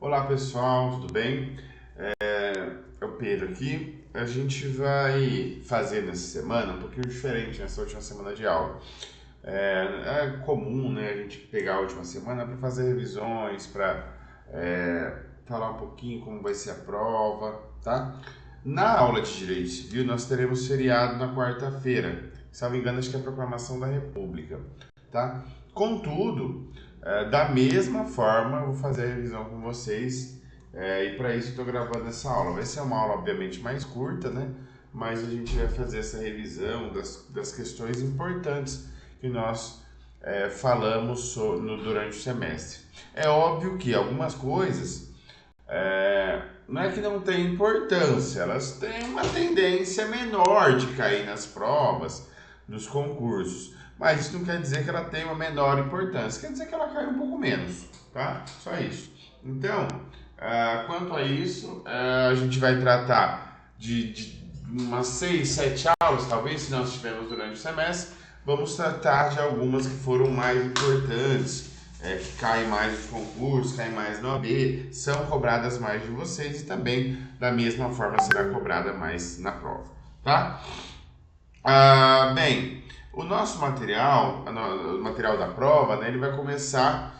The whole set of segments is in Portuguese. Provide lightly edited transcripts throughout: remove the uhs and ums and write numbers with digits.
Olá pessoal, tudo bem? É o Pedro aqui. A gente vai fazer nessa semana um pouquinho diferente nessa última semana de aula. É comum, né, a gente pegar a última semana para fazer revisões, para falar um pouquinho como vai ser a prova, tá? Na aula de Direito Civil nós teremos feriado na quarta-feira. Se não me engano, acho que é a proclamação da República, tá? Contudo, da mesma forma, eu vou fazer a revisão com vocês e para isso estou gravando essa aula. Vai ser uma aula, obviamente, mais curta, né? Mas a gente vai fazer essa revisão das questões importantes que nós falamos durante o semestre. É óbvio que algumas coisas não é que não tem importância, elas têm uma tendência menor de cair nas provas, nos concursos. Mas isso não quer dizer que ela tem uma menor importância, quer dizer que ela cai um pouco menos, tá? Só isso. Então, quanto a isso, a gente vai tratar de umas 6, 7 aulas, talvez, se nós tivermos durante o semestre. Vamos tratar de algumas que foram mais importantes, que caem mais nos concursos, caem mais no AB, são cobradas mais de vocês e também, da mesma forma, será cobrada mais na prova, tá? Bem, o nosso material, o material da prova, né, ele vai começar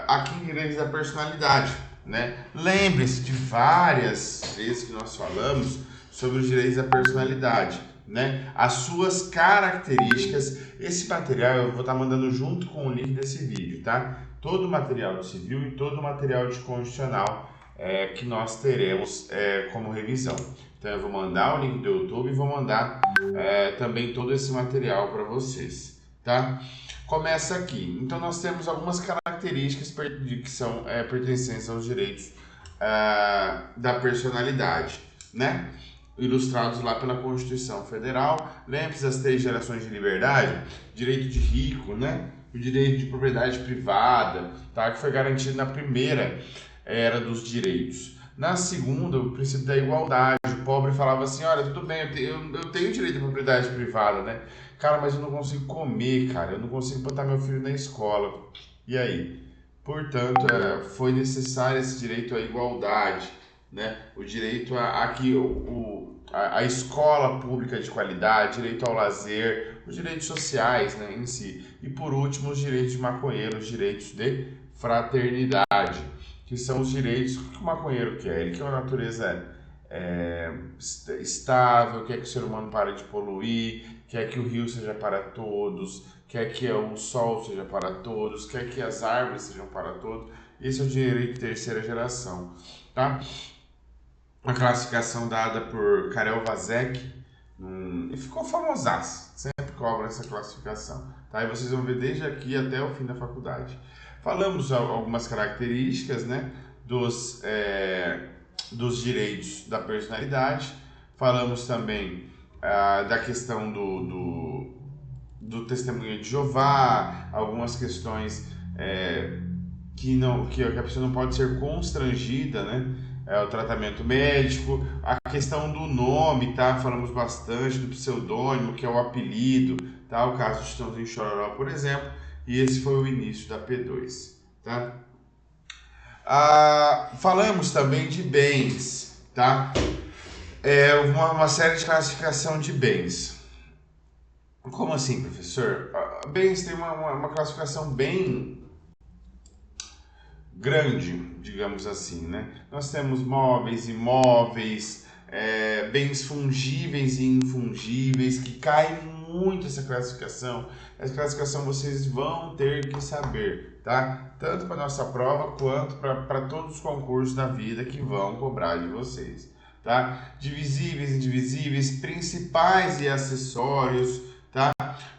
aqui em direitos da personalidade, né? Lembre-se de várias vezes que nós falamos sobre os direitos da personalidade, né? As suas características. Esse material eu vou estar mandando junto com o link desse vídeo, tá? Todo o material de civil e todo o material de constitucional que nós teremos como revisão. Então eu vou mandar o link do YouTube e vou mandar também todo esse material para vocês, tá? Começa aqui. Então nós temos algumas características que são pertencentes aos direitos da personalidade, né? Ilustrados lá pela Constituição Federal. Lembre-se das 3 gerações de liberdade: direito de rico, né? O direito de propriedade privada, tá? Que foi garantido na primeira era dos direitos. Na segunda, o princípio da igualdade. O pobre falava assim: olha, tudo bem, eu tenho direito à propriedade privada, né? Cara, mas eu não consigo comer, cara, eu não consigo botar meu filho na escola. E aí? Portanto, foi necessário esse direito à igualdade, né? O direito a escola pública de qualidade, direito ao lazer, os direitos sociais, né, em si. E por último, os direitos de maconheiro, os direitos de fraternidade, que são os direitos que o maconheiro quer. Ele quer uma natureza estável, quer que o ser humano pare de poluir, quer que o rio seja para todos, quer que o sol seja para todos, quer que as árvores sejam para todos. Esse é o direito de terceira geração, tá? Uma classificação dada por Karel Vazek, e ficou famosaço, sempre cobra essa classificação, tá? E vocês vão ver desde aqui até o fim da faculdade. Falamos algumas características, né, dos direitos da personalidade. Falamos também da questão do testemunho de Jeová, algumas questões que a pessoa não pode ser constrangida, né? O tratamento médico, a questão do nome, tá? Falamos bastante do pseudônimo, que é o apelido, tá? O caso de Chitãozinho Chororó, por exemplo, e esse foi o início da P2, tá? Falamos também de bens, tá? Uma série de classificação de bens. Como assim, professor? Bens tem uma classificação bem grande, digamos assim, né? Nós temos móveis, imóveis, bens fungíveis e infungíveis, que cai muito essa classificação. Essa classificação vocês vão ter que saber, tá? Tanto para nossa prova quanto para todos os concursos da vida que vão cobrar de vocês, tá? Divisíveis e indivisíveis, principais e acessórios, tá?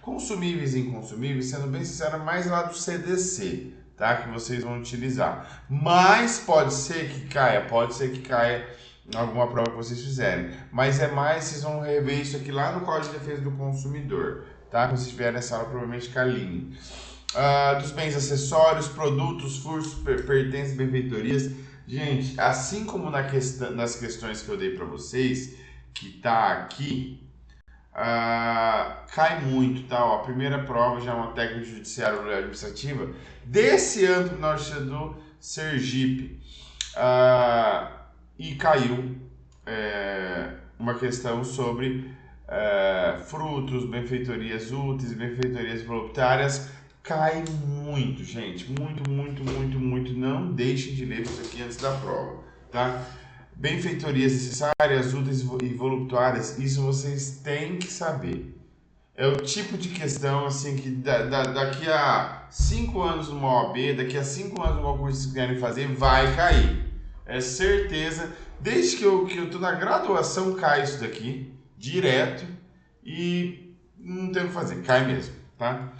Consumíveis e inconsumíveis, sendo bem sincero, mais lá do CDC, tá? Que vocês vão utilizar. Mas pode ser que caia em alguma prova que vocês fizerem. Mas vocês vão rever isso aqui lá no Código de Defesa do Consumidor, tá? Quando vocês tiverem nessa aula, provavelmente calinhe. Dos bens acessórios, produtos, furtos, pertences, benfeitorias. Gente, assim como nas questões que eu dei para vocês, que tá aqui, cai muito, tá? Ó, a primeira prova já é uma técnica judiciária ou administrativa desse ano do Norte do Sergipe. E caiu uma questão sobre frutos, benfeitorias úteis, benfeitorias voluptuárias. Cai muito, gente, muito, muito, muito, muito. Não deixem de ler isso aqui antes da prova, tá? Benfeitorias necessárias, úteis e voluptuárias, isso vocês têm que saber. É o tipo de questão assim que daqui a 5 anos numa OAB, daqui a 5 anos numa curso que vocês querem fazer, vai cair. É certeza. Desde que eu tô na graduação, cai isso daqui, direto, e não tem o que fazer, cai mesmo, tá?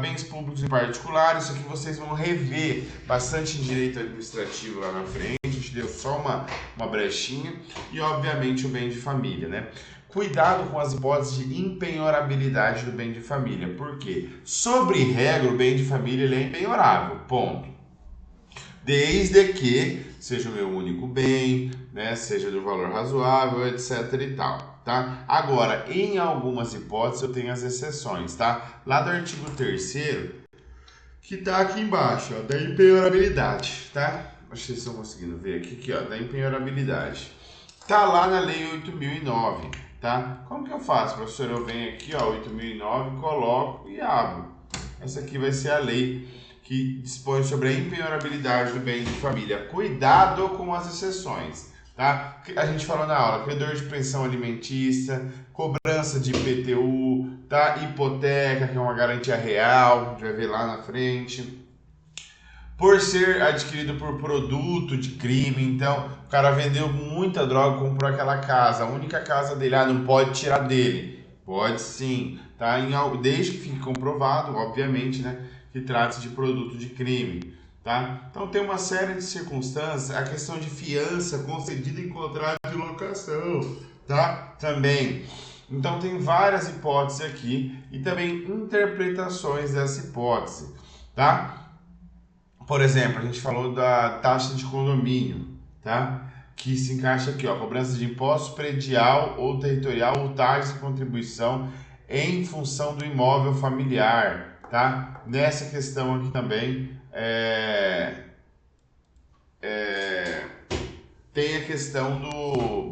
Bens públicos e particulares, isso aqui vocês vão rever bastante em direito administrativo lá na frente, a gente deu só uma brechinha, e obviamente o bem de família, né? Cuidado com as hipóteses de impenhorabilidade do bem de família, porque, sobre regra, o bem de família ele é impenhorável, ponto. Desde que seja o meu único bem, né, seja do valor razoável, etc e tal, tá? Agora, em algumas hipóteses eu tenho as exceções, tá? Lá do artigo 3º, que tá aqui embaixo, ó, da impenhorabilidade, tá? Acho que vocês estão conseguindo ver aqui, ó, da impenhorabilidade. Tá lá na lei 8.009, tá? Como que eu faço, professor? Eu venho aqui, ó, 8.009, coloco e abro. Essa aqui vai ser a lei que dispõe sobre a impenhorabilidade do bem de família. Cuidado com as exceções, tá? A gente falou na aula, credor de pensão alimentícia, cobrança de IPTU, tá? Hipoteca, que é uma garantia real, a gente vai ver lá na frente. Por ser adquirido por produto de crime, então o cara vendeu muita droga, comprou aquela casa, a única casa dele, não pode tirar dele. Pode sim, tá? Desde que fique comprovado, obviamente, né? Que trata-se de produto de crime, tá? Então tem uma série de circunstâncias, a questão de fiança concedida em contrato de locação, tá? Também. Então tem várias hipóteses aqui e também interpretações dessa hipótese, tá? Por exemplo, a gente falou da taxa de condomínio, tá? Que se encaixa aqui, ó, cobrança de imposto predial ou territorial ou taxa de contribuição em função do imóvel familiar, tá? Nessa questão aqui também tem a questão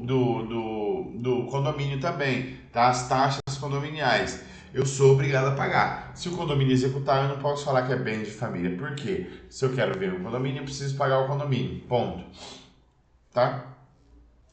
do condomínio também, tá? As taxas condominiais. Eu sou obrigado a pagar. Se o condomínio executar, eu não posso falar que é bem de família. Por quê? Se eu quero ver um condomínio, eu preciso pagar o condomínio. Ponto. Tá?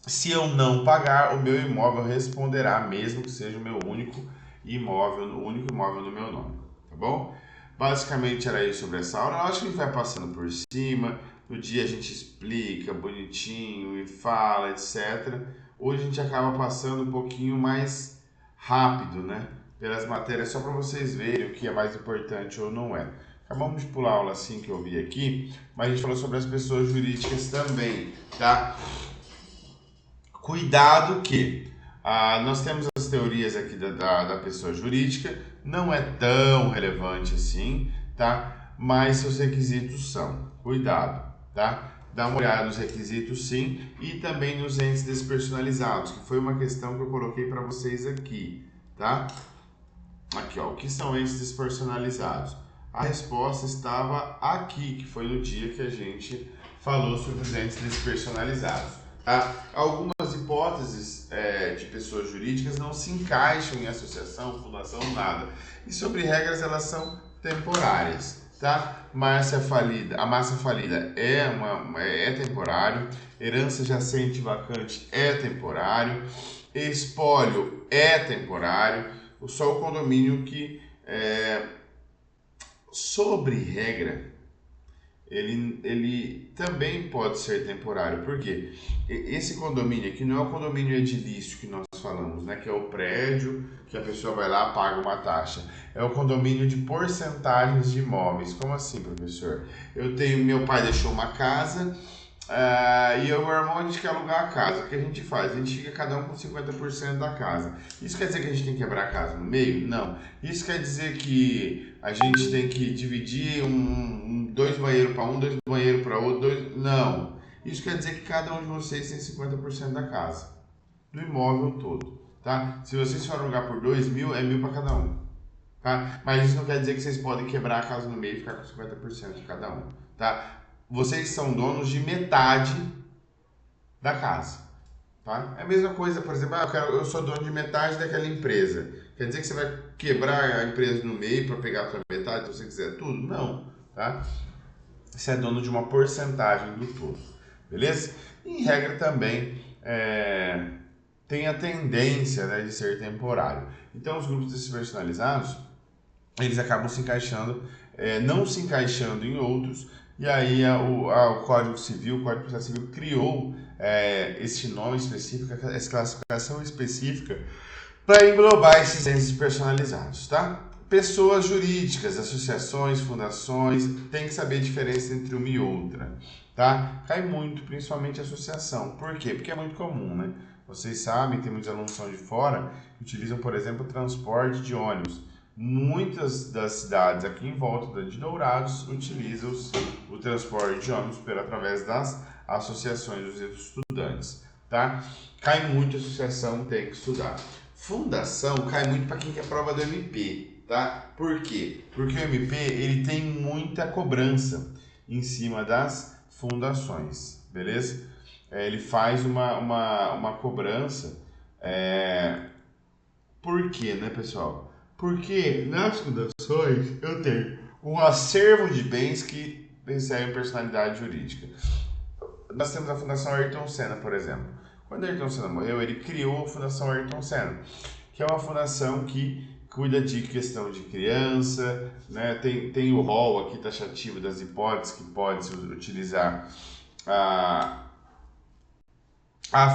Se eu não pagar, o meu imóvel responderá, mesmo que seja o meu único imóvel no meu nome. Tá bom? Basicamente era isso sobre essa aula. Eu acho que a gente vai passando por cima. No dia a gente explica bonitinho e fala, etc. Hoje a gente acaba passando um pouquinho mais rápido, né? Pelas matérias, só para vocês verem o que é mais importante ou não é. Acabamos de pular a aula assim que eu vi aqui, mas a gente falou sobre as pessoas jurídicas também, tá? Cuidado que nós temos as teorias aqui da pessoa jurídica, não é tão relevante assim, tá? Mas seus requisitos são. Cuidado, tá? Dá uma olhada nos requisitos sim e também nos entes despersonalizados, que foi uma questão que eu coloquei para vocês aqui, tá? Aqui, ó, o que são entes despersonalizados? A resposta estava aqui, que foi no dia que a gente falou sobre os entes despersonalizados. Tá? Algumas hipóteses de pessoas jurídicas não se encaixam em associação, fundação, nada. E sobre regras, elas são temporárias. Tá? A massa falida é temporário, herança jacente vacante é temporário, espólio é temporário, só o condomínio que, sobre regra, ele também pode ser temporário. Por quê? Esse condomínio aqui não é o condomínio edilício que nós falamos, né? Que é o prédio que a pessoa vai lá e paga uma taxa. É o condomínio de porcentagens de imóveis. Como assim, professor? Meu pai deixou uma casa e eu e meu irmão a gente quer alugar a casa. O que a gente faz? A gente fica cada um com 50% da casa. Isso quer dizer que a gente tem que quebrar a casa no meio? Não. Isso quer dizer que a gente tem que dividir dois banheiros para um, dois banheiros para outro, Não. Isso quer dizer que cada um de vocês tem 50% da casa, do imóvel todo, tá? Se vocês forem alugar por 2.000, é 1.000 para cada um, tá? Mas isso não quer dizer que vocês podem quebrar a casa no meio e ficar com 50% de cada um, tá? vocês são donos de metade da casa, tá? É a mesma coisa, por exemplo, eu sou dono de metade daquela empresa. Quer dizer que você vai quebrar a empresa no meio para pegar a sua metade, se você quiser tudo? Não, tá? Você é dono de uma porcentagem do todo, beleza? Em regra também tem a tendência, né, de ser temporário. Então os grupos despersonalizados, eles acabam se encaixando, não se encaixando em outros, e aí o Código Civil, o Código de Processo Civil criou esse nome específico, essa classificação específica para englobar esses entes personalizados, tá? Pessoas jurídicas, associações, fundações, tem que saber a diferença entre uma e outra, tá? Cai muito, principalmente associação. Por quê? Porque é muito comum, né? Vocês sabem, tem muitos alunos que são de fora que utilizam, por exemplo, o transporte de ônibus. Muitas das cidades aqui em volta de Dourados utilizam o transporte de ônibus através das associações dos estudantes, tá? Cai muito associação, tem que estudar. Fundação cai muito para quem quer prova do MP, tá? Por quê? Porque o MP ele tem muita cobrança em cima das fundações, beleza? Ele faz uma cobrança. Por quê, né, pessoal? Porque nas fundações eu tenho um acervo de bens que recebem personalidade jurídica. Nós temos a Fundação Ayrton Senna, por exemplo. Quando Ayrton Senna morreu, ele criou a Fundação Ayrton Senna, que é uma fundação que cuida de questão de criança, né? Tem o rol aqui taxativo das hipóteses que pode-se utilizar a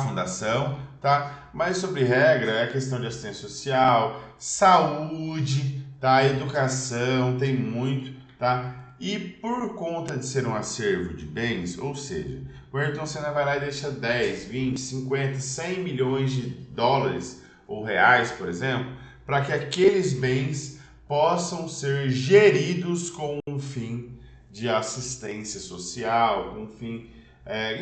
fundação, tá? Mas sobre regra é a questão de assistência social, saúde, tá? Educação, tem muito, tá? E por conta de ser um acervo de bens, ou seja, o Ayrton Senna vai lá e deixa 10, 20, 50, 100 milhões de dólares ou reais, por exemplo, para que aqueles bens possam ser geridos com um fim de assistência social, com um fim,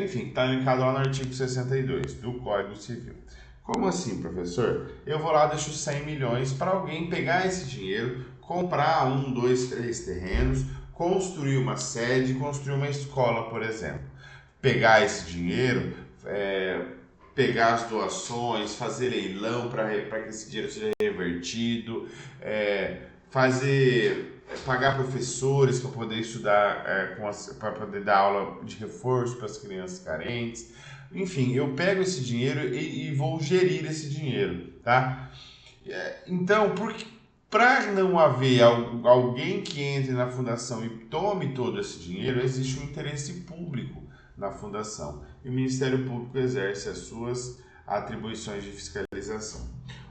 enfim, está linkado lá no artigo 62 do Código Civil. Como assim, professor? Eu vou lá, deixo 100 milhões para alguém pegar esse dinheiro, comprar 1, 2, 3 terrenos, construir uma sede, construir uma escola, por exemplo. Pegar esse dinheiro, pegar as doações, fazer leilão para que esse dinheiro seja revertido, pagar professores para poder estudar, para poder dar aula de reforço para as crianças carentes. Enfim, eu pego esse dinheiro e vou gerir esse dinheiro, tá? Então, para não haver alguém que entre na fundação e tome todo esse dinheiro, existe um interesse público na fundação. E o Ministério Público exerce as suas atribuições de fiscalização.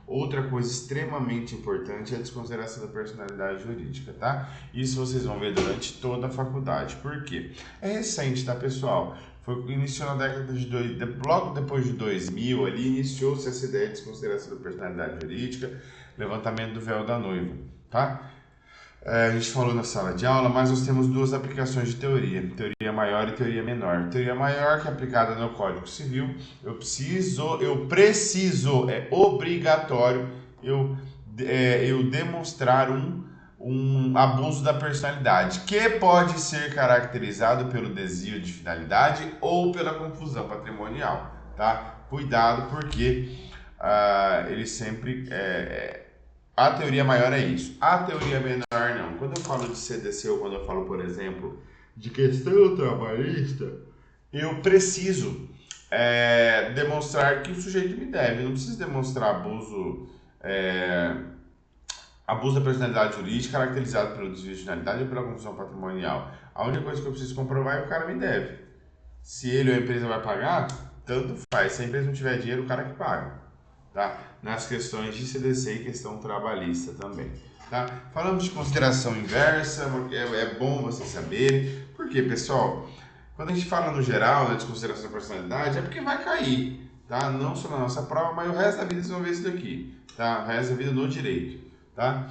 Outra coisa extremamente importante é a desconsideração da personalidade jurídica, tá? Isso vocês vão ver durante toda a faculdade. Por quê? É recente, tá, pessoal? Iniciou na década de logo depois de 2000, ali iniciou-se essa ideia de desconsideração da personalidade jurídica, levantamento do véu da noiva, tá? A gente falou na sala de aula, mas nós temos duas aplicações de teoria maior e teoria menor. Teoria maior, que é aplicada no Código Civil, eu preciso, é obrigatório eu demonstrar um abuso da personalidade, que pode ser caracterizado pelo desvio de finalidade ou pela confusão patrimonial, tá? Cuidado, porque ele sempre... a teoria maior é isso. A teoria menor não. Quando eu falo de CDC ou quando eu falo, por exemplo, de questão trabalhista, eu preciso demonstrar que o sujeito me deve. Eu não preciso demonstrar abuso da personalidade jurídica caracterizado pelo desvio de finalidade ou pela confusão patrimonial. A única coisa que eu preciso comprovar é que o cara me deve. Se ele ou a empresa vai pagar, tanto faz. Se a empresa não tiver dinheiro, o cara que paga. Tá? Nas questões de CDC e questão trabalhista também. Tá? Falamos de consideração inversa, é bom vocês saberem. Por quê, pessoal? Quando a gente fala no geral da desconsideração da personalidade, é porque vai cair. Tá? Não só na nossa prova, mas o resto da vida vocês vão ver isso daqui. Tá? O resto da vida no direito. Tá?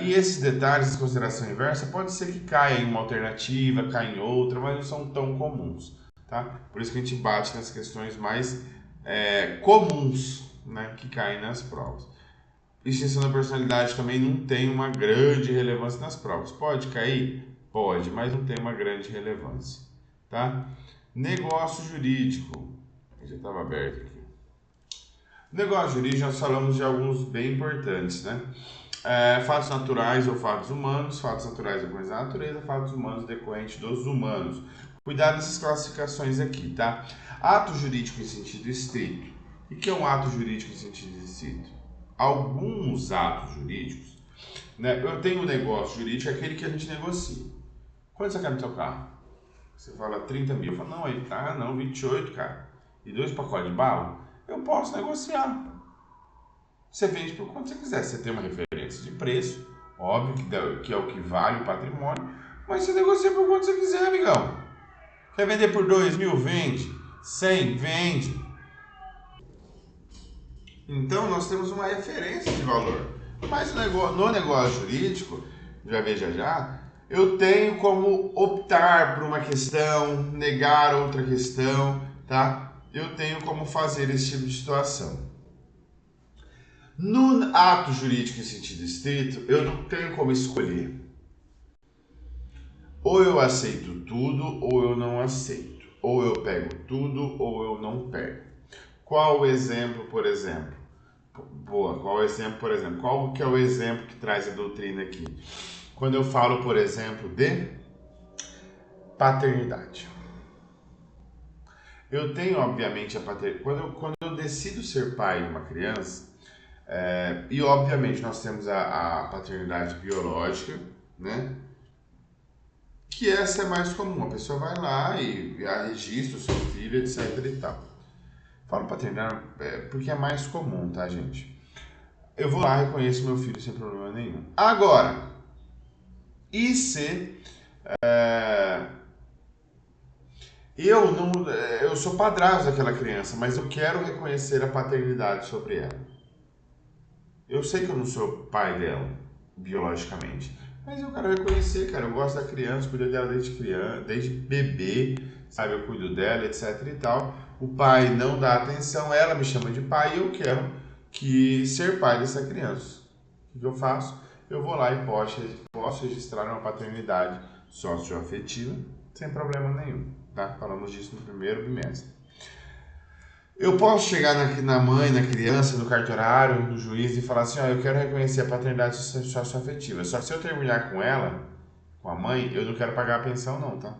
E esses detalhes de consideração inversa pode ser que caia em uma alternativa, caia em outra, mas não são tão comuns. Tá? Por isso que a gente bate nas questões mais comuns, né, que caem nas provas. Extinção da personalidade também não tem uma grande relevância nas provas. Pode cair? Pode, mas não tem uma grande relevância, tá? Negócio jurídico. Já estava aberto aqui. Negócio jurídico, nós falamos de alguns bem importantes, né? Fatos naturais ou fatos humanos, fatos naturais decorrentes da natureza, fatos humanos decorrentes dos humanos. Cuidado nessas classificações aqui, tá? Ato jurídico em sentido estrito. O que é um ato jurídico em sentido estrito? Alguns atos jurídicos, né? Eu tenho um negócio jurídico, aquele que a gente negocia. Quanto você quer no seu carro? Você fala 30 mil. Eu falo, não, aí tá, não, 28, cara. E 2 pacotes de bala? Eu posso negociar. Você vende por quanto você quiser. Você tem uma referência de preço, óbvio que é o que vale o patrimônio, mas você negocia por quanto você quiser, amigão. Quer vender por 2 mil? Vende. 100? Vende. Então nós temos uma referência de valor. Mas no negócio jurídico, já, eu tenho como optar por uma questão, negar outra questão, tá? Eu tenho como fazer esse tipo de situação. No ato jurídico em sentido estrito, eu não tenho como escolher. Ou eu aceito tudo, ou eu não aceito. Ou eu pego tudo, ou eu não pego. Qual o exemplo, por exemplo? Boa, qual o exemplo, por exemplo? Qual que é o exemplo que traz a doutrina aqui? Quando eu falo, por exemplo, de paternidade. Eu tenho, obviamente, a paternidade. Quando eu decido ser pai de uma criança, e obviamente nós temos a paternidade biológica, né? Que essa é mais comum. A pessoa vai lá e registra o seu filho, etc e tal. Falo paternidade porque é mais comum, tá, gente? Eu vou lá e reconheço meu filho sem problema nenhum. Agora, e se eu sou padrasto daquela criança, mas eu quero reconhecer a paternidade sobre ela. Eu sei que eu não sou pai dela, biologicamente, mas eu quero reconhecer, cara, eu gosto da criança, cuido dela desde criança, desde bebê, sabe, eu cuido dela, etc e tal. O pai não dá atenção, ela me chama de pai e eu quero ser pai dessa criança. O que eu faço? Eu vou lá e posso registrar uma paternidade socioafetiva sem problema nenhum, tá? Falamos disso no primeiro bimestre. Eu posso chegar na mãe, na criança, no cartorário, no juiz e falar assim, ó, eu quero reconhecer a paternidade socioafetiva. Só que se eu terminar com ela, com a mãe, eu não quero pagar a pensão não, tá?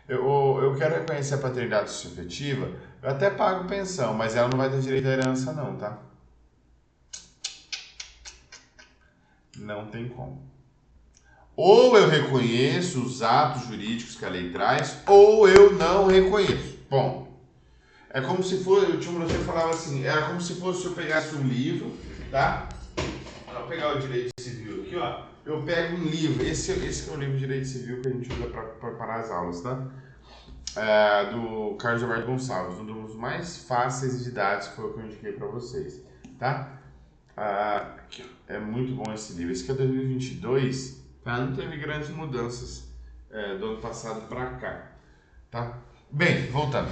Eu quero reconhecer a paternidade socioafetiva, eu até pago pensão, mas ela não vai ter direito à herança não, tá? Não tem como. Ou eu reconheço os atos jurídicos que a lei traz, ou eu não reconheço. Bom, é como se fosse, o tio Monteiro falava assim, era como se fosse eu pegasse um livro, tá? Vou pegar o direito civil aqui, ó. Eu pego um livro, esse é o livro de direito civil que a gente usa para preparar as aulas, tá? Do Carlos Alberto Gonçalves, um dos mais fáceis e didáticos, foi o que eu indiquei para vocês, tá? Aqui, ó. É muito bom esse livro. Esse aqui é 2022, tá? Não teve grandes mudanças do ano passado para cá, tá? Bem, voltando.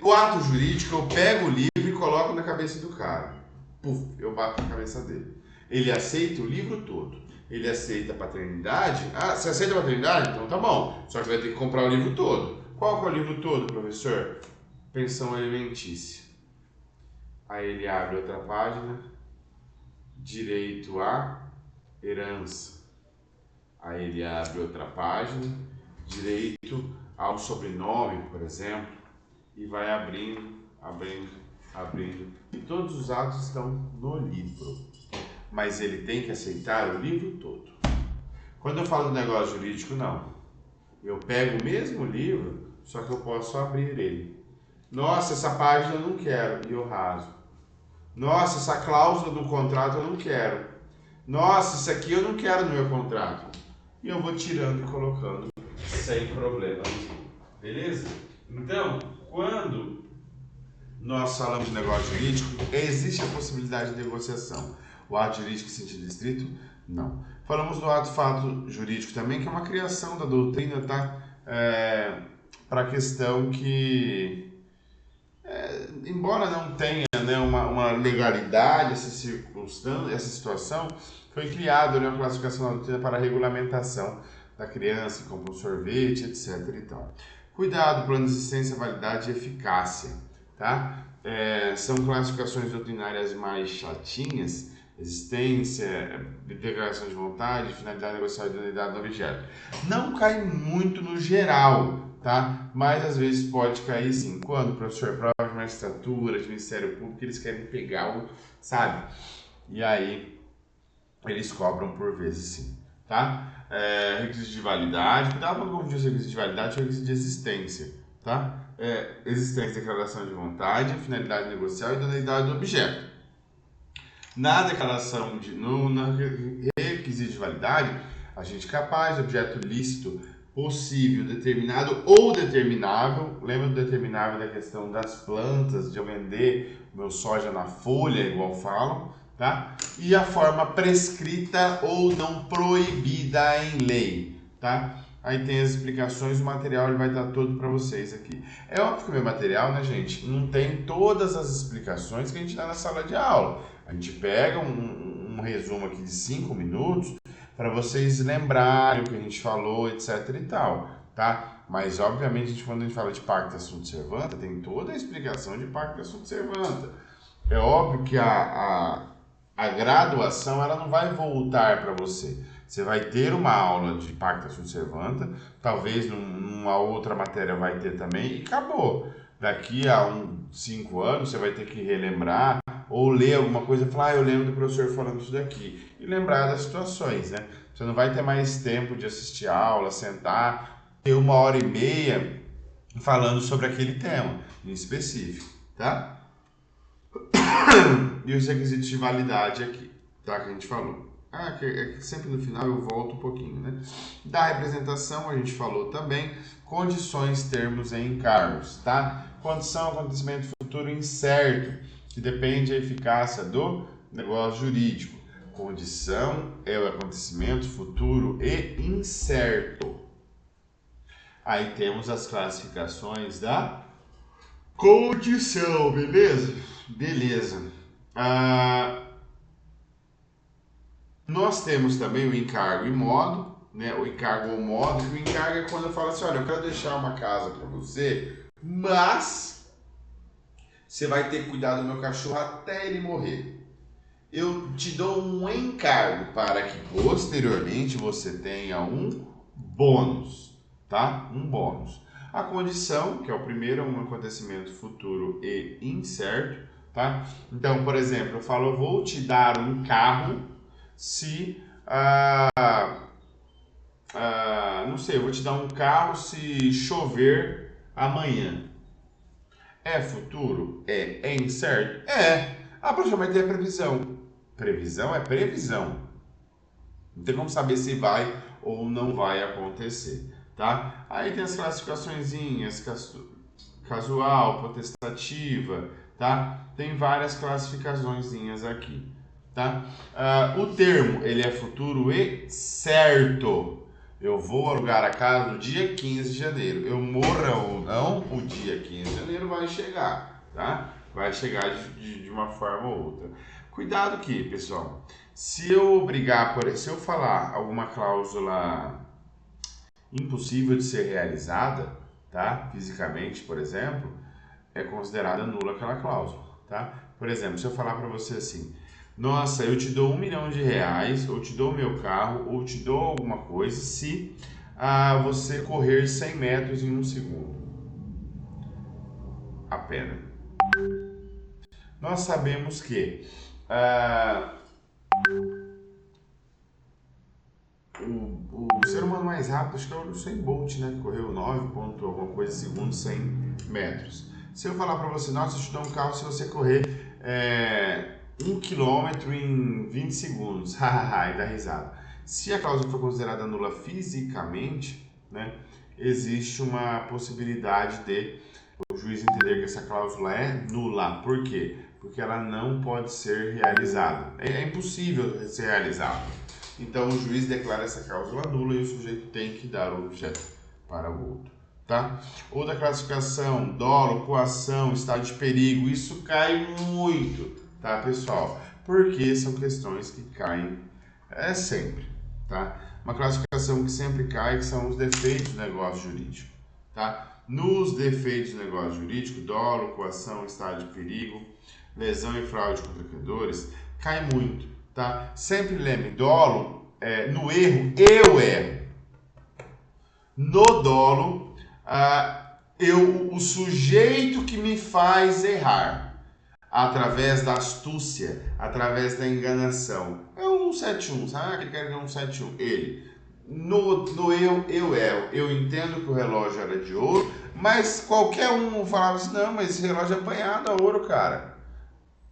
O ato jurídico, eu pego o livro e coloco na cabeça do cara. Puf, eu bato na cabeça dele. Ele aceita o livro todo. Ele aceita a paternidade. Ah, você aceita a paternidade? Então tá bom. Só que vai ter que comprar o livro todo. Qual que é o livro todo, professor? Pensão alimentícia. Aí ele abre outra página. Direito à herança. Aí ele abre outra página. Direito ao sobrenome, por exemplo, e vai abrindo. E todos os atos estão no livro. Mas ele tem que aceitar o livro todo. Quando eu falo do negócio jurídico, não. Eu pego o mesmo livro, só que eu posso abrir ele. Nossa, essa página eu não quero, e eu raso. Nossa, essa cláusula do contrato eu não quero. Nossa, isso aqui eu não quero no meu contrato. E eu vou tirando e colocando sem problema. Beleza? Então, quando nós falamos de negócio jurídico, existe a possibilidade de negociação. O ato jurídico em sentido estrito, não. Falamos do ato fato jurídico também, que é uma criação da doutrina, tá? Para a questão que, embora não tenha, né, uma legalidade, essa circunstância, essa situação, Foi criado, né, uma classificação da doutrina para a regulamentação da criança que compra um sorvete, etc. e tal. Cuidado, plano de existência, validade e eficácia, tá? São classificações doutrinárias mais chatinhas: existência, declaração de vontade, finalidade negocial e idoneidade do objeto. Não cai muito no geral, tá? Mas às vezes pode cair sim. Quando o professor prova de magistratura, de Ministério Público, eles querem pegar o, sabe? E aí eles cobram por vezes sim, tá? Requisito de validade, cuidado quando confundir os requisitos de validade com o requisito de existência, tá? Existência, declaração de vontade, finalidade negocial e idoneidade do objeto. Na declaração no requisito de validade, agente capaz, objeto lícito, possível, determinado ou determinável. Lembra do determinável da questão das plantas, de eu vender meu soja na folha, igual falam, tá? E a forma prescrita ou não proibida em lei, tá? Aí tem as explicações, o material ele vai estar todo para vocês aqui. É óbvio que o meu material, né, gente, não tem todas as explicações que a gente dá na sala de aula. A gente pega um resumo aqui de 5 minutos para vocês lembrarem o que a gente falou, etc e tal, tá? Mas, obviamente, quando a gente fala de pacta sunt servanda, tem toda a explicação de pacta sunt servanda. É óbvio que a graduação ela não vai voltar para você. Você vai ter uma aula de pacta sunt servanda, talvez numa outra matéria vai ter também, e acabou. Daqui a 5 anos você vai ter que relembrar ou ler alguma coisa e falar, eu lembro do professor falando isso daqui. E lembrar das situações, né? Você não vai ter mais tempo de assistir a aula, sentar, ter 1h30 falando sobre aquele tema em específico, tá? E os requisitos de validade aqui, tá? Que a gente falou. Que sempre no final eu volto um pouquinho, né? Da representação a gente falou também. Condições, termos e encargos, tá? Condição, acontecimento futuro incerto, que depende da eficácia do negócio jurídico. Condição é o acontecimento futuro e incerto. Aí temos as classificações da condição, beleza? Beleza. Nós temos também o encargo e modo, né? O encargo ou modo, que o encargo é quando eu falo assim, olha, eu quero deixar uma casa para você, mas você vai ter que cuidar do meu cachorro até ele morrer. Eu te dou um encargo para que posteriormente você tenha um bônus, tá? Um bônus. A condição, que é o primeiro, é um acontecimento futuro e incerto, tá? Então, por exemplo, eu falo, eu vou te dar um carro se, não sei, eu vou te dar um carro se chover amanhã. É futuro? É incerto? É. Praticamente é previsão. Previsão é previsão. Não tem como saber se vai ou não vai acontecer, tá? Aí tem as classificaçõezinhas, casual, potestativa, tá? Tem várias classificaçõezinhas aqui, tá? O termo, ele é futuro e certo. Eu vou alugar a casa no dia 15 de janeiro. Eu morra ou não, o dia 15 de janeiro vai chegar, tá? Vai chegar de uma forma ou outra. Cuidado aqui, pessoal. Se eu se eu falar alguma cláusula impossível de ser realizada, tá? Fisicamente, por exemplo, é considerada nula aquela cláusula, tá? Por exemplo, se eu falar para você assim, nossa, eu te dou R$1 milhão, ou te dou o meu carro, ou te dou alguma coisa se você correr 100 metros em 1 segundo. A pena. Nós sabemos que o ser humano mais rápido, acho que é o Usain Bolt, né? Que correu 9 ponto alguma coisa segundos 100 metros. Se eu falar para você, nossa, eu te dou um carro se você correr 1 quilômetro em 20 segundos. Hahaha, e dá risada. Se a cláusula for considerada nula fisicamente, né? Existe uma possibilidade de o juiz entender que essa cláusula é nula. Por quê? Porque ela não pode ser realizada. É impossível ser realizada. Então o juiz declara essa cláusula nula e o sujeito tem que dar o objeto para o outro, tá? Outra classificação, dolo, coação, estado de perigo, isso cai muito, tá, pessoal? Porque são questões que caem É sempre, tá? Uma classificação que sempre cai, que são os defeitos do negócio jurídico, tá? Nos defeitos do negócio jurídico, dolo, coação, estado de perigo, lesão e fraude contra credores, cai muito, tá? Sempre lembre, dolo, no erro, eu erro. No dolo, o sujeito que me faz errar, através da astúcia, através da enganação. É o 171, sabe? Aquele cara que é um 171. Ele. No eu erro. Eu entendo que o relógio era de ouro, mas qualquer um falava assim, não, mas esse relógio é banhado a ouro, cara.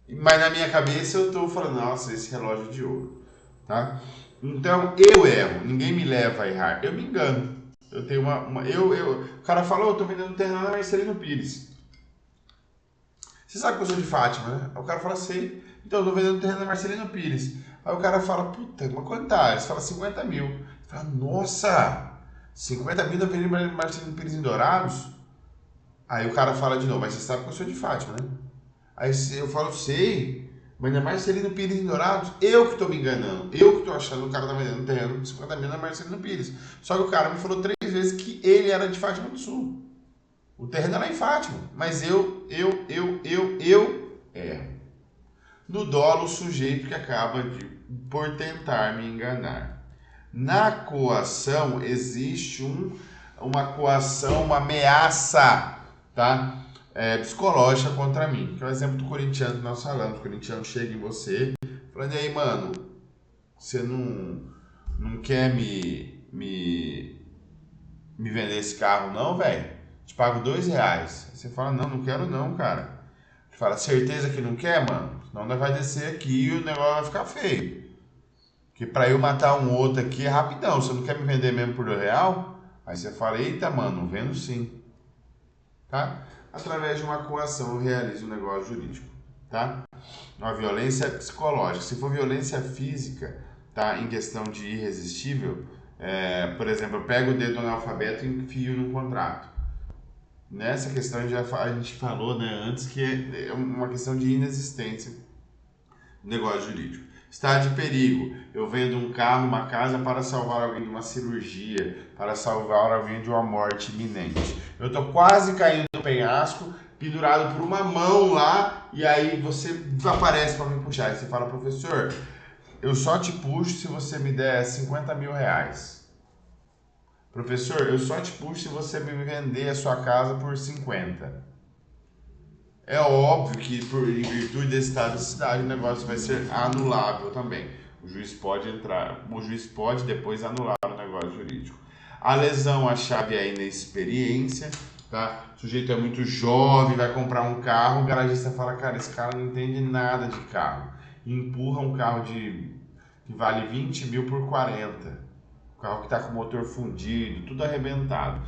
Mas na minha cabeça eu tô falando, nossa, esse relógio é de ouro, tá? Então eu erro, ninguém me leva a errar, eu me engano. Eu tenho o cara falou, eu tô vendendo terreno na Marcelino Pires. Você sabe que eu sou de Fátima, né? Aí o cara fala assim, então eu tô vendendo terreno na Marcelino Pires. Aí o cara fala, puta, mas quanto tá? Ele fala 50 mil. Ele fala, nossa, 50 mil na Marcelino Pires em Dourados? Aí o cara fala de novo, mas você sabe que eu sou de Fátima, né? Aí eu falo, sei, mas na Marcelino Pires em Dourados, eu que tô me enganando. Eu que tô achando que o cara tá vendendo terreno de 50 mil na Marcelino Pires. Só que o cara me falou 3 vezes que ele era de Fátima do Sul. O terreno é lá em Fátima, mas eu erro. No dolo, o sujeito que acaba por tentar me enganar. Na coação, existe uma coação, uma ameaça, tá? Psicológica contra mim. Que é o exemplo do corintiano que nós falamos. O corintiano chega em você, falando, e aí, mano, você não quer me vender esse carro não, velho? Te pago R$ 2. Aí você fala, não quero não, cara. Você fala, certeza que não quer, mano? Senão nós vai descer aqui e o negócio vai ficar feio. Que pra eu matar um outro aqui é rapidão. Você não quer me vender mesmo por R$ 2? Aí você fala, eita, mano, vendo sim. Tá? Através de uma coação eu realizo um negócio jurídico. Tá? Uma violência psicológica. Se for violência física, tá? Em questão de irresistível, por exemplo, eu pego o dedo do analfabeto e enfio num contrato. Nessa questão a gente falou, né, antes que é uma questão de inexistência do negócio jurídico. Estado de perigo. Eu vendo um carro, uma casa para salvar alguém de uma cirurgia, para salvar alguém de uma morte iminente. Eu estou quase caindo no penhasco, pendurado por uma mão lá, e aí você aparece para me puxar. E você fala, professor, eu só te puxo se você me der R$ 50 mil. Professor, eu só te puxo se você me vender a sua casa por 50. É óbvio que, em virtude desse estado de cidade, o negócio vai ser anulável também. O juiz pode entrar, o juiz pode depois anular o negócio jurídico. A lesão, a chave é a inexperiência, tá? O sujeito é muito jovem, vai comprar um carro, o garagista fala, cara, esse cara não entende nada de carro. E empurra um carro que vale 20 mil por 40. O carro que está com o motor fundido, tudo arrebentado.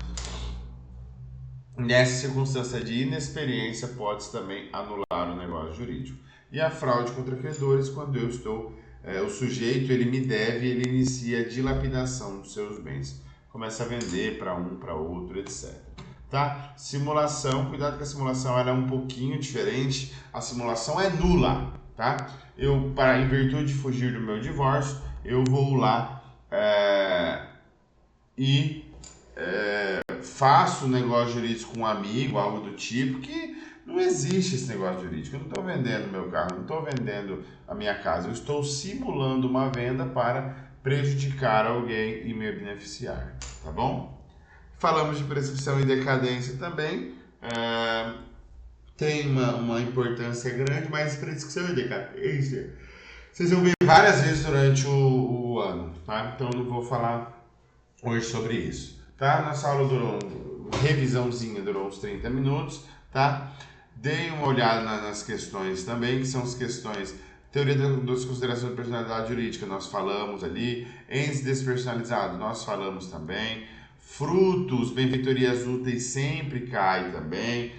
Nessa circunstância de inexperiência, pode-se também anular o negócio jurídico. E a fraude contra credores, quando eu estou, o sujeito ele me deve, ele inicia a dilapidação dos seus bens, começa a vender para um, para outro, etc. Tá? Simulação, cuidado que a simulação ela é um pouquinho diferente. A simulação é nula, tá? Em virtude de fugir do meu divórcio, eu vou lá e faço um negócio jurídico com um amigo, algo do tipo, que não existe esse negócio jurídico. Eu não estou vendendo meu carro, não estou vendendo a minha casa. Eu estou simulando uma venda para prejudicar alguém e me beneficiar. Tá bom? Falamos de prescrição e decadência também. Tem uma importância grande, mas prescrição e decadência vocês vão ver várias vezes durante o ano. Tá? Então eu não vou falar hoje sobre isso. Tá? Nossa aula durou, revisãozinha durou uns 30 minutos, tá? Deem uma olhada nas questões também, que são as questões teoria das considerações de personalidade jurídica, nós falamos ali, entes despersonalizados, nós falamos também, frutos, benfeitorias úteis sempre cai também,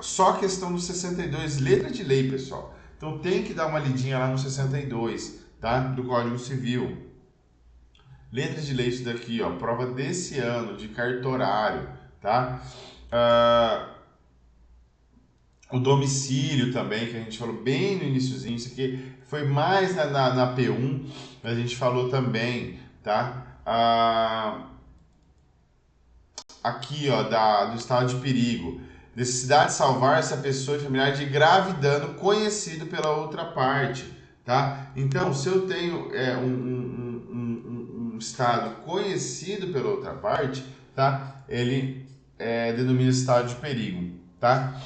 só a questão do 62, letra de lei, pessoal. Então tem que dar uma lidinha lá no 62, tá? Do Código Civil. Letras de lei, isso daqui, ó, prova desse ano, de cartorário, tá? O domicílio também, que a gente falou bem no iniciozinho, isso aqui foi mais na P1, a gente falou também, tá? Aqui, ó, do estado de perigo. Necessidade de salvar essa pessoa e familiar de grave dano conhecido pela outra parte, tá? Então, se eu tenho um estado conhecido pela outra parte, tá? Ele denomina estado de perigo, tá?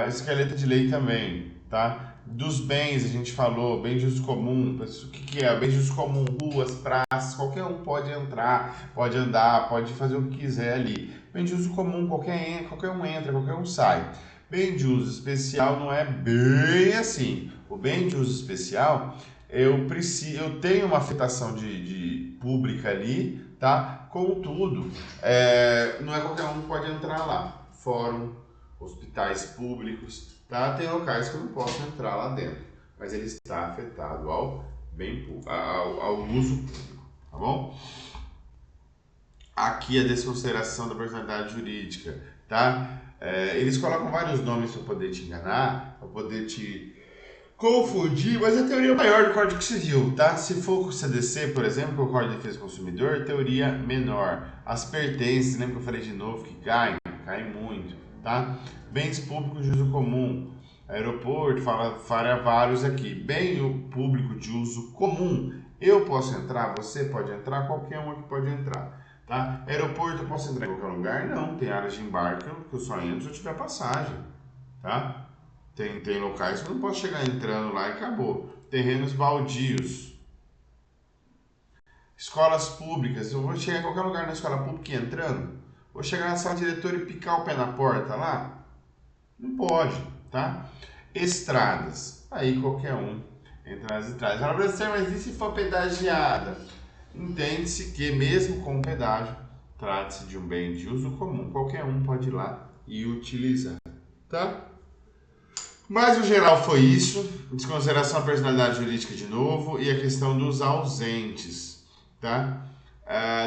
Esqueleto de lei também, tá? Dos bens, a gente falou, bem de uso comum, o que é? Bem de uso comum, ruas, praças, qualquer um pode entrar, pode andar, pode fazer o que quiser ali. Bem de uso comum, qualquer um entra, qualquer um sai. Bem de uso especial não é bem assim. O bem de uso especial, eu tenho uma afetação de pública ali, tá? Contudo, não é qualquer um que pode entrar lá. Fórum, hospitais públicos, tá? Tem locais que eu não posso entrar lá dentro, mas ele está afetado ao uso público, tá bom? Aqui a desconsideração da personalidade jurídica, tá? Eles colocam vários nomes para poder te enganar, para poder te confundir, mas a teoria maior do Código Civil, tá? Se for o CDC, por exemplo, que é o Código de Defesa do Consumidor, teoria menor. As pertences, lembra que eu falei de novo que caem muito, tá? Bens públicos de uso comum, aeroporto, fala vários aqui. Bem público de uso comum, eu posso entrar, você pode entrar, qualquer um aqui pode entrar. Tá? Aeroporto, eu posso entrar em qualquer lugar? Não, tem áreas de embarque que eu só entro se eu tiver passagem, tá? Tem locais que eu não posso chegar entrando lá e acabou. Terrenos baldios. Escolas públicas, eu vou chegar em qualquer lugar na escola pública entrando? Vou chegar na sala diretora e picar o pé na porta lá? Não pode, tá? Estradas, aí qualquer um entra nas estradas. Fala, professor, mas e se for pedagiada? Entende-se que mesmo com pedágio, trata-se de um bem de uso comum. Qualquer um pode ir lá e utilizar, tá? Mas o geral foi isso. Desconsideração da personalidade jurídica de novo e a questão dos ausentes, tá?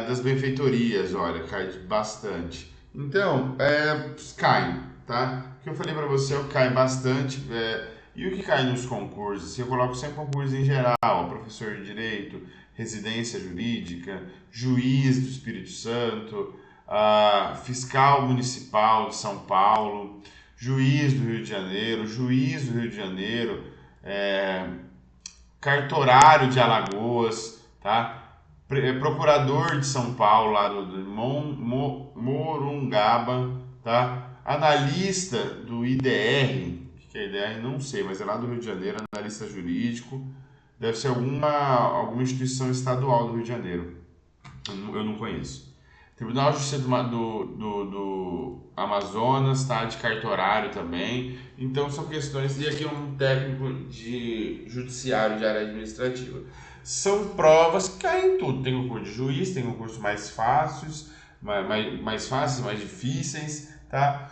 Das benfeitorias, olha, cai bastante. Então, cai, tá? O que eu falei para você é o que cai bastante. E o que cai nos concursos? Eu coloco sempre concursos em geral, professor de direito, residência jurídica, juiz do Espírito Santo, fiscal municipal de São Paulo, juiz do Rio de Janeiro, cartorário de Alagoas, tá? Procurador de São Paulo, lá do Morungaba, tá? Analista do IDR, que é IDR, não sei, mas é lá do Rio de Janeiro, analista jurídico, deve ser alguma instituição estadual do Rio de Janeiro, eu não conheço. Tribunal de Justiça do Amazonas, tá? De cartorário também. Então são questões. E aqui um técnico de judiciário de área administrativa. São provas que caem em tudo. Tem concurso de juiz, tem concurso mais fáceis, mais difíceis, tá?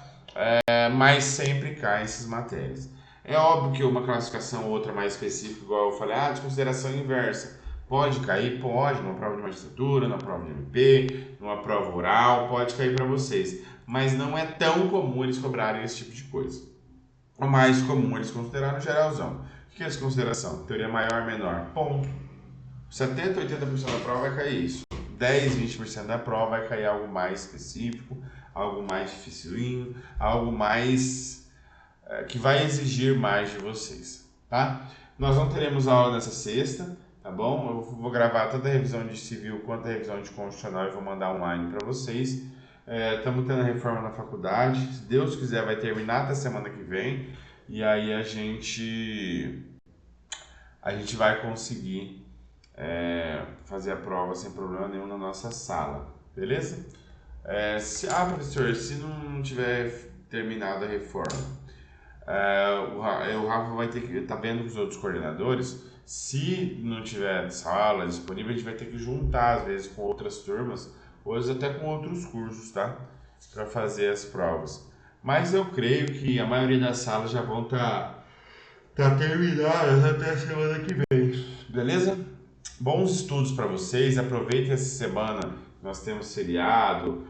Mas sempre caem essas matérias. É óbvio que uma classificação ou outra mais específica, igual eu falei, desconsideração inversa. Pode cair? Pode, numa prova de magistratura, numa prova de MP, numa prova oral, pode cair para vocês. Mas não é tão comum eles cobrarem esse tipo de coisa. O mais comum eles consideraram geralzão. O que é essa consideração? Teoria maior, menor. Ponto. 70%, 80% da prova vai cair isso. 10%, 20% da prova vai cair algo mais específico, algo mais dificilzinho, algo mais que vai exigir mais de vocês, tá? Nós não teremos aula nessa sexta, tá bom? Eu vou gravar toda a revisão de civil quanto a revisão de constitucional e vou mandar online para vocês. Estamos tendo a reforma na faculdade, se Deus quiser vai terminar até semana que vem e aí a gente vai conseguir fazer a prova sem problema nenhum na nossa sala, beleza? Professor, se não tiver terminado a reforma, o Rafa vai ter que estar vendo com os outros coordenadores. Se não tiver sala disponível, a gente vai ter que juntar às vezes com outras turmas, ou às vezes até com outros cursos, tá? Para fazer as provas. Mas eu creio que a maioria das salas já vão estar terminadas até a semana que vem, beleza? Bons estudos para vocês. Aproveitem essa semana, nós temos feriado,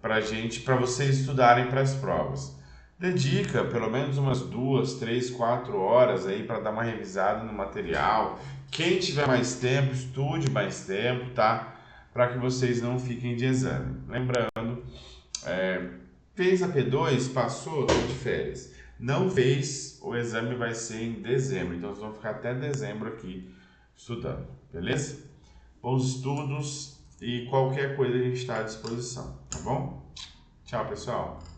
para vocês estudarem para as provas. dedica pelo menos umas 2, 3, 4 horas aí para dar uma revisada no material. Quem tiver mais tempo, estude mais tempo, tá? Para que vocês não fiquem de exame. Lembrando, fez a P2, passou, tô de férias. Não fez, o exame vai ser em dezembro, então vocês vão ficar até dezembro aqui estudando, beleza? Bons estudos e qualquer coisa a gente está à disposição, tá bom? Tchau, pessoal!